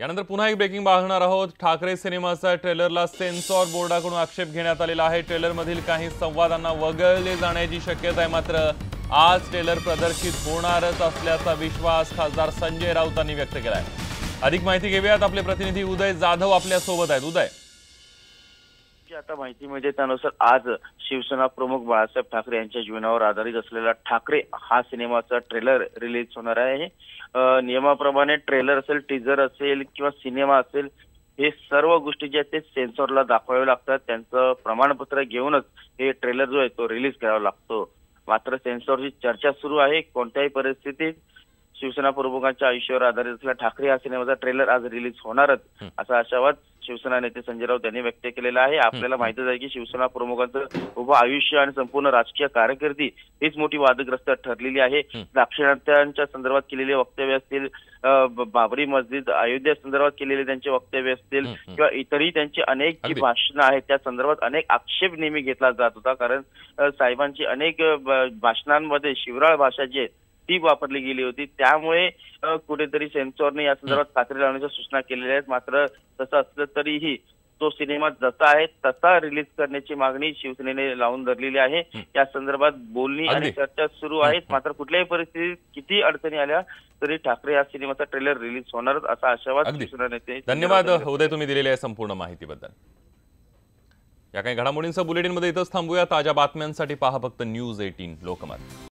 यानंतर पुन्हा एक ब्रेकिंग पाहणार आहोत। ठाकरे सिनेमाचा ट्रेलरला सेन्सॉर बोर्डाकडून आक्षेप घेण्यात आलेला आहे। ट्रेलरमधील काही संवादांना वगळले जाण्याची शक्यता आहे, मात्र आज ट्रेलर प्रदर्शित होणारच असल्याचा विश्वास खासदार संजय राऊतांनी व्यक्त केला आहे। अधिक माहिती घेऊयात, आपले प्रतिनिधी उदय जाधव आपल्या सोबत आहेत। उदय, आता माहिती मिळते त्यानुसार आज शिवसेना प्रमुख बाळासाहेब ठाकरे यांच्या जीवनावर आधारित असलेला ठाकरे हा सिनेमाचा ट्रेलर रिलीज होणार आहे। नियमाप्रमाणे ट्रेलर असेल, टीजर असेल किंवा सिनेमा असेल, हे सर्व गोष्टी जे आहेत ते सेन्सॉरला दाखवावे लागतात। त्यांचं प्रमाणपत्र घेऊनच हे ट्रेलर जो आहे तो रिलीज करावा लागतो। मात्र सेन्सॉरची चर्चा सुरू आहे। कोणत्याही परिस्थितीत शिवसेना प्रमुखांच्या आयुष्यावर आधारित असलेला ठाकरे हा सिनेमाचा ट्रेलर आज रिलीज होणारच असा आशावाद शिवसेना नेते संजय राऊत यांनी व्यक्त केलेला आहे। आपल्याला माहितीच आहे की शिवसेना प्रमुखांचं उभं आयुष्य आणि संपूर्ण राजकीय कारकिर्दी हीच मोठी वादग्रस्त ठरलेली आहे। दाक्षिणात्यांच्या संदर्भात केलेले वक्तव्य असतील, बाबरी मस्जिद अयोध्या संदर्भात केलेले त्यांचे वक्तव्य असतील किंवा इतरही त्यांची अनेक जी भाषणं आहेत त्या संदर्भात अनेक आक्षेप नेहमी घेतला जात होता। कारण साहेबांची अनेक भाषणांमध्ये शिवराळ भाषा जी आहे ती वापरली गेली होती। त्यामुळे कुठेतरी सेन्सॉरने या संदर्भात खात्री लावण्याच्या सूचना केलेल्या आहेत। मात्र तसं असलं तरीही तो सिनेमा जसा आहे तसा रिलीज करण्याची मागणी शिवसेनेने लावून धरलेली आहे। या संदर्भात बोलणी आणि चर्चा सुरू आहेत। मात्र कुठल्याही परिस्थितीत किती अडचणी आल्या तरी ठाकरे या सिनेमाचा ट्रेलर रिलीज होणारच असा आशावाद शिवसेना नेते। धन्यवाद उदय, तुम्ही दिलेल्या संपूर्ण माहितीबद्दल। या काही घडामोडींचं बुलेटिनमध्ये इथंच थांबूया। ताज्या बातम्यांसाठी पहा फक्त न्यूज 18 लोकमत।